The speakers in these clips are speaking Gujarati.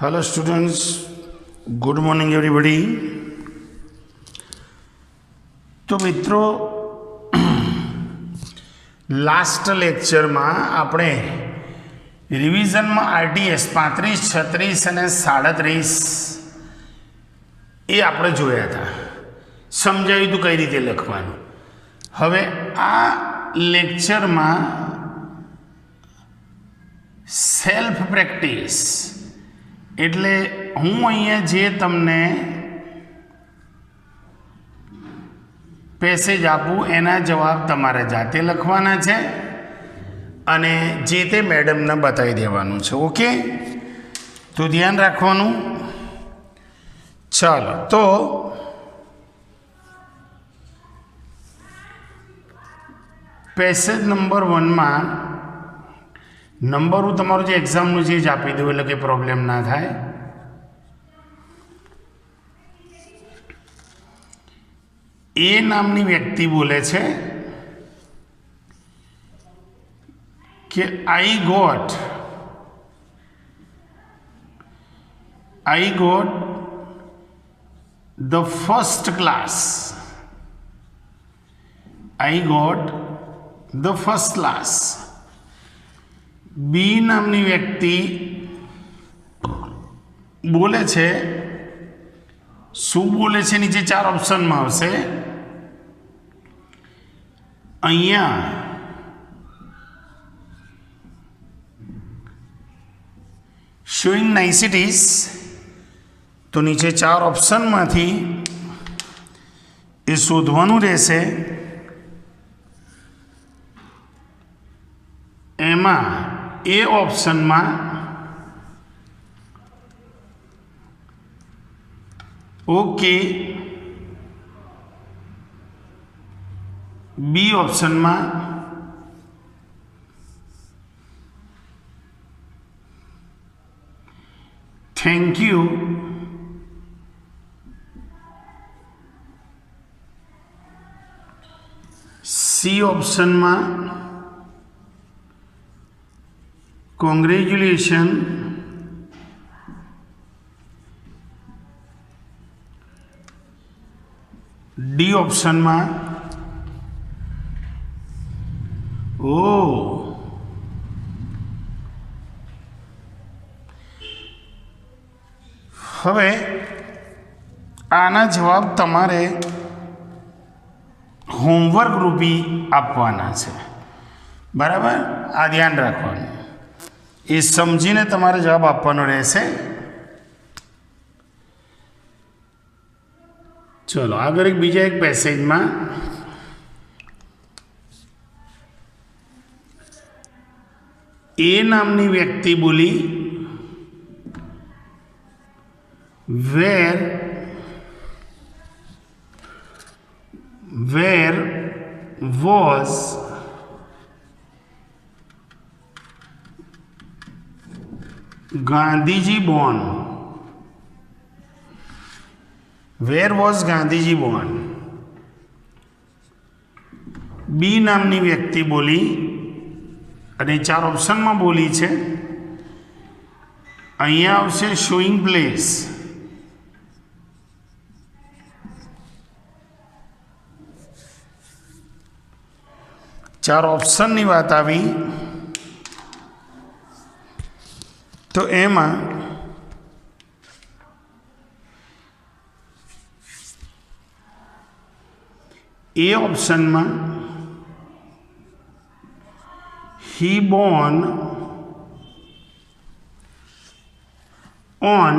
Hello students, good morning everybody. તો મિત્રો લાસ્ટ લેક્ચરમાં આપણે રિવિઝનમાં આરટીએસ 35, 36 અને 37 એ આપણે જોયા હતા, સમજાવ્યું હતું કઈ રીતે લખવાનું. હવે આ લેક્ચરમાં સેલ્ફ પ્રેક્ટિસ એટલે હું અહીંયા જે તમને પેસેજ આપું એના જવાબ તમારે જાતે લખવાના છે અને જે તે મેડમને બતાવી દેવાનું છે. ઓકે, તો ધ્યાન રાખવાનું. ચાલો, તો પેસેજ નંબર 1માં નંબર હું તમારું જે એક્ઝામનું જે જ આપી દઉં એટલે કે પ્રોબ્લેમ ના થાય. એ નામની વ્યક્તિ બોલે છે કે I got the first class. I got the first class. B નામની વ્યક્તિ બોલે છે, શું બોલે છે નીચે 4 ઓપ્શનમાં આવશે. અહીંયા શોઈંગ નાઇસિટીઝ, તો નીચે 4 ઓપ્શનમાંથી એ શોધવાનું રહેશે. એમાં એ ઓપ્શનમાં ઓકે, બી ઓપ્શનમાં થેન્ક યુ, સી ઓપ્શનમાં કોંગ્રેચ્યુલેશન, ડી ઓપ્શનમાં ઓ. હવે આના જવાબ તમારે હોમવર્ક રૂપી આપવાના છે, બરાબર? આ ધ્યાન રાખવાનું, એ સમજીને તમારે જવાબ આપવાનો રહેશે. ચલો આગળ બીજા એક પેસેજમાં એ નામની વ્યક્તિ બોલી where was Gandhiji born. Where was Gandhiji born. B નામની વ્યક્તિ બોલી અને 4 ઓપ્શનમાં બોલી છે. અહીંયા આવશે શોઈંગ પ્લેસ. ચાર ઓપ્શનની વાત આવી તો એમાં A ઓપ્શનમાં he born on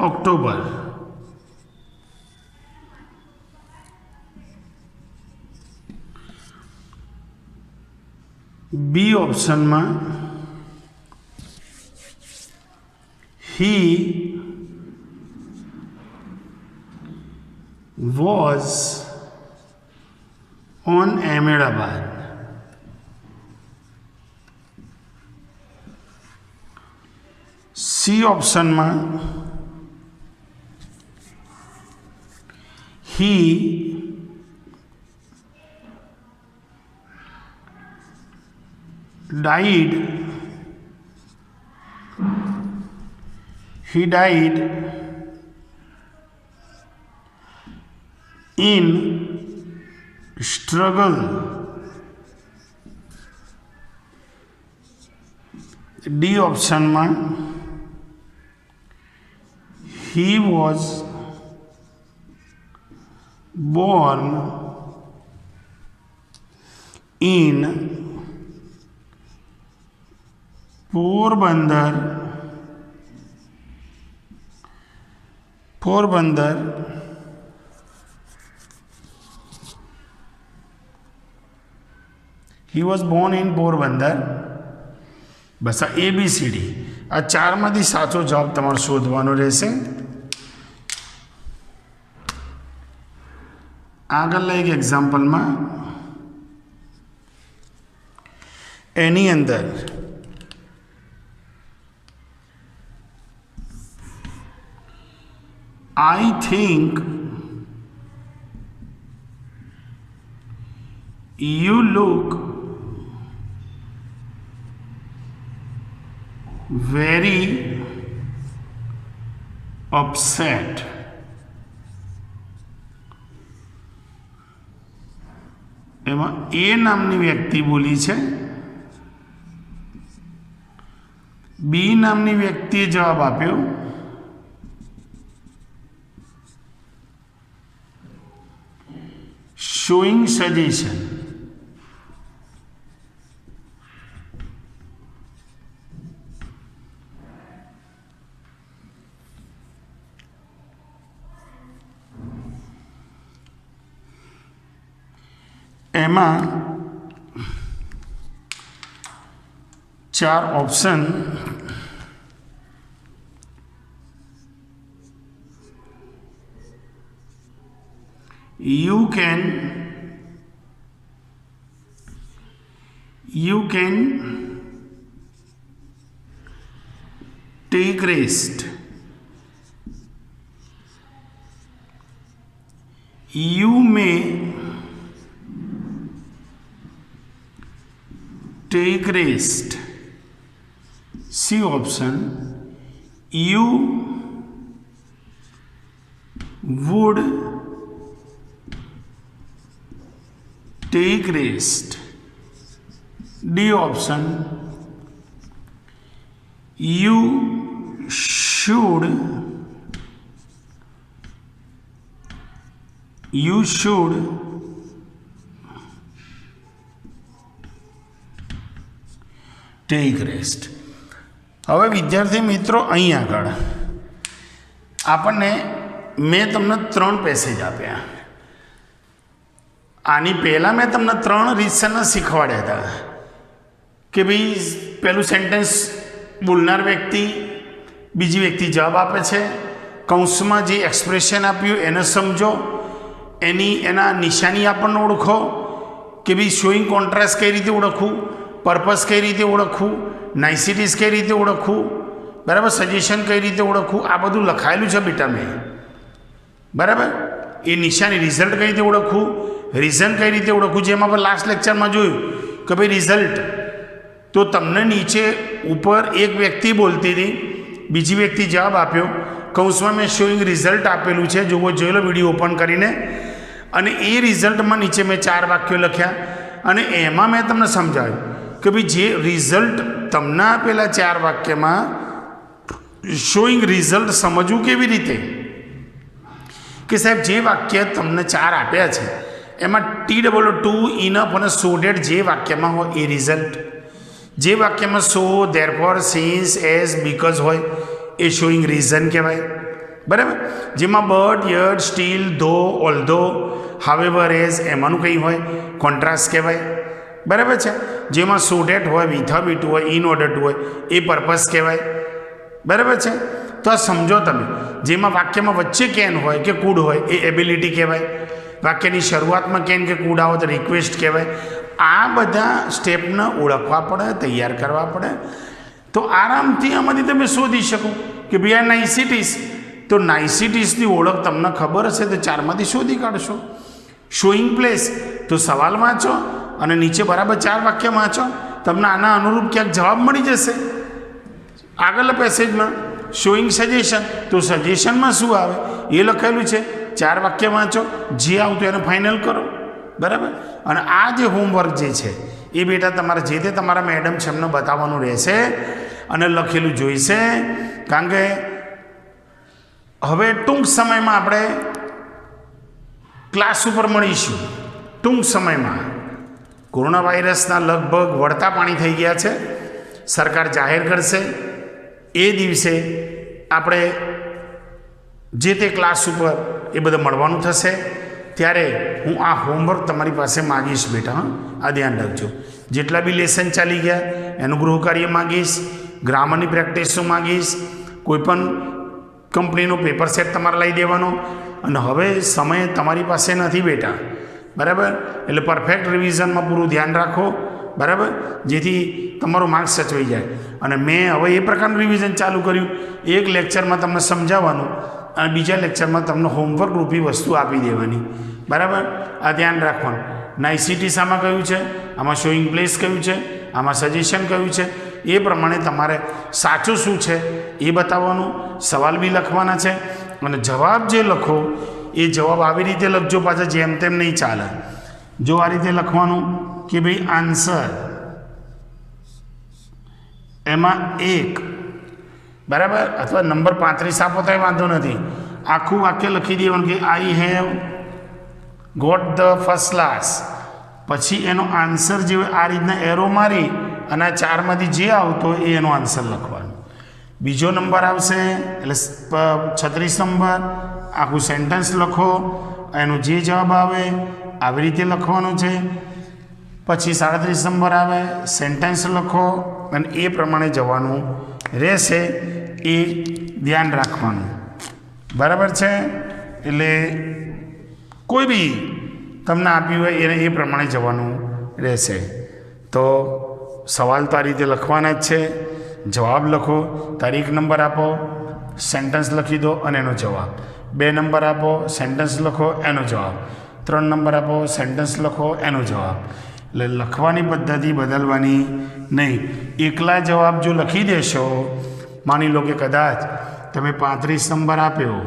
October 2nd. B ઓપ્શનમાં he was on Ahmedabad. C ઓપ્શનમાં he died, he died in struggle. D ઓપ્શનમાં he was born in Porbandar, he was born in Porbandar. બસ આ ABCD આ ચારમાંથી સાચો જવાબ તમારે શોધવાનો રહેશે. આગળના એક એક્ઝામ્પલમાં એની અંદર I think you look very upset. એમાં એ નામની વ્યક્તિ બોલી છે, બી નામની વ્યક્તિએ જવાબ આપ્યો, showing suggestion. એમાં ચાર option you can take rest, you may take rest. C option, you would take rest. D option, you should take rest. હવે વિદ્યાર્થી મિત્રો અહીં આગળ આપણને મેં તમને 3 પેસેજ આપ્યા. આની પહેલાં મેં તમને 3 રીતસર શીખવાડ્યા હતા કે ભાઈ પહેલું સેન્ટેન્સ બોલનાર વ્યક્તિ, બીજી વ્યક્તિ જવાબ આપે છે, કૌંસમાં જે એક્સપ્રેશન આપ્યું એને સમજો, એના નિશાની આપણને ઓળખો કે ભાઈ શોઈંગ કોન્ટ્રાસ્ટ કઈ રીતે ઓળખવું, પર્પસ કઈ રીતે ઓળખવું, નાઇસિટીઝ કઈ રીતે ઓળખવું, બરાબર, સજેશન કઈ રીતે ઓળખવું, આ બધું લખાયેલું છે બેટા મેં, બરાબર. એ નિશાની રિઝલ્ટ કઈ રીતે ઓળખવું, રીઝન કઈ રીતે ઓળખવું, જેમ આપણે લાસ્ટ લેક્ચરમાં જોયું કે ભાઈ રિઝલ્ટ તો તમને નીચે ઉપર એક વ્યક્તિ બોલતી હતી, બીજી વ્યક્તિ જવાબ આપ્યો, કૌંસમાં મેં શોઈંગ રિઝલ્ટ આપેલું છે, જોઈ લો વિડીયો ઓપન કરીને, અને એ રિઝલ્ટમાં નીચે મેં 4 વાક્યો લખ્યા અને એમાં મેં તમને સમજાવ્યું કે ભાઈ જે રિઝલ્ટ તમને આપેલા 4 વાક્યમાં શોઈંગ રિઝલ્ટ સમજવું કેવી રીતે, કે સાહેબ જે વાક્ય તમને 4 આપ્યા છે એમાં TWO ઇનફ અને સો ડેટ જે વાક્યમાં હોય એ રિઝલ્ટ, જે વાક્યમાં સો, ધેરફોર, સિન્સ, એઝ, બીકોઝ હોય એ શોઈંગ રીઝન કહેવાય, બરાબર. જેમાં બટ, યટ, સ્ટીલ, ધો, ઓલ્ધો, હાવેવર, એઝ એમાંનું કંઈ હોય કોન્ટ્રાસ્ટ કહેવાય, બરાબર છે. જેમાં સો ડેટ હોય, વિથઆઉટ ઇટ હોય, ઇન ઓર્ડર ટુ હોય એ પર્પસ કહેવાય, બરાબર છે. તો આ સમજો તમે. જેમાં વાક્યમાં વચ્ચે કેન હોય કે કુડ હોય એ એબિલિટી કહેવાય, વાક્યની શરૂઆતમાં કેન કે કુડ આવો તો રિક્વેસ્ટ કહેવાય. આ બધા સ્ટેપને ઓળખવા પડે, તૈયાર કરવા પડે, તો આરામથી આમાંથી તમે શોધી શકો કે ભાઈ આ નાઇસિટીસ, તો નાઇસિટીસની ઓળખ તમને ખબર હશે તો 4માંથી શોધી કાઢશો. શોઈંગ પ્લેસ તો સવાલ વાંચો અને નીચે બરાબર 4 વાક્ય વાંચો, તમને આના અનુરૂપ ક્યાંક જવાબ મળી જશે આગળના પેસેજમાં શોઈંગ સજેશન. તો સજેશનમાં શું આવે એ લખેલું છે, 4 વાક્ય વાંચો, જે આવતું એને ફાઇનલ કરો. બરાબર. અને આ જે હોમવર્ક જે છે એ બેટા તમારે જે તે તમારા મેડમ છે એમને બતાવવાનું રહેશે અને લખેલું જોઈશે. કારણ કે હવે ટૂંક સમયમાં આપણે ક્લાસ ઉપર મળીશું. ટૂંક સમયમાં કોરોના વાયરસના લગભગ વળતા પાણી થઈ ગયા છે. સરકાર જાહેર કરશે એ દિવસે આપણે જે તે ક્લાસ ઉપર એ બધું મળવાનું થશે. ત્યારે હું આ હોમવર્ક તમારી પાસે માગીશ બેટા. આ ધ્યાન રાખજો. જેટલા બી લેસન ચાલી ગયા એનું ગૃહ કાર્ય માગીશ, ગ્રામરની પ્રેક્ટિસનું માગીશ, કોઈપણ કંપનીનો પેપર સેટ તમારે લઈ દેવાનો. અને હવે સમય તમારી પાસે નથી બેટા. બરાબર. એટલે પરફેક્ટ રિવિઝનમાં પૂરું ધ્યાન રાખો. બરાબર. જેથી તમારો માર્ક્સ સચવાઈ જાય. અને મેં હવે એ પ્રકારનું રિવિઝન ચાલુ કર્યું, એક લેક્ચરમાં તમને સમજાવવાનું અને બીજા લેક્ચરમાં તમને હોમવર્ક રૂપી વસ્તુ આપી દેવાની. બરાબર. આ ધ્યાન રાખવાનું. નાઇસિટી શામાં કયું છે, આમાં શોઈંગ પ્લેસ કયું છે, આમાં સજેશન કયું છે, એ પ્રમાણે તમારે સાચું શું છે એ બતાવવાનું. સવાલ બી લખવાના છે અને જવાબ જે લખો એ જવાબ આવી રીતે લખજો. પાછા જેમ તેમ નહીં ચાલે. જો આ રીતે લખવાનું કે ભાઈ આન્સર એમાં 1 બરાબર, અથવા નંબર 35 આપો તો વાંધો નથી. આખું વાક્ય લખી દેવાનું કે I have got the first class. પછી એનો આન્સર જે આ રીતના એરો મારી અને આ 4માંથી જે આવતો એ એનો આન્સર લખવાનો. બીજો નંબર આવશે એટલે 36 નંબર, આખું સેન્ટેન્સ લખો, એનો જે જવાબ આવે આવી રીતે લખવાનું છે. પછી 37 નંબર આવે, સેન્ટેન્સ લખો અને એ પ્રમાણે જવાનું રહેશે. એ ધ્યાન રાખવાનું. બરાબર છે. એટલે કોઈ બી તમને આપ્યું હોય એને એ પ્રમાણે જવાનું રહેશે. તો સવાલ તો આ રીતે લખવાના જ છે. જવાબ લખો, તારીખ નંબર આપો, સેન્ટેન્સ લખી દો અને એનો જવાબ. 2 નંબર આપો, સેન્ટેન્સ લખો, એનો જવાબ. 3 નંબર આપો, સેન્ટેન્સ લખો, એનો જવાબ. એટલે લખવાની પદ્ધતિ બદલવાની નહીં. એકલા જવાબ જો લખી દેશો, માની લો કે કદાચ તમે 35 નંબર આપ્યો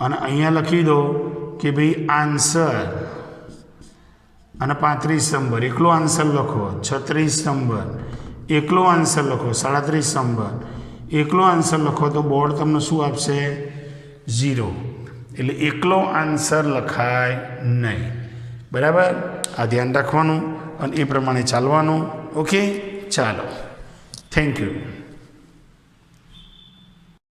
અને અહીંયા લખી દો કે ભાઈ આન્સર અને 35 નંબર એકલો આન્સર લખો, 36 નંબર એકલો આન્સર લખો, 37 નંબર એકલો આન્સર લખો, તો બોર્ડ તમને શું આપશે? 0. એટલે એકલો આન્સર લખાય નહીં. બરાબર. આ ધ્યાન રાખવાનું અને એ પ્રમાણે ચાલવાનું. ઓકે, ચાલો. Thank you.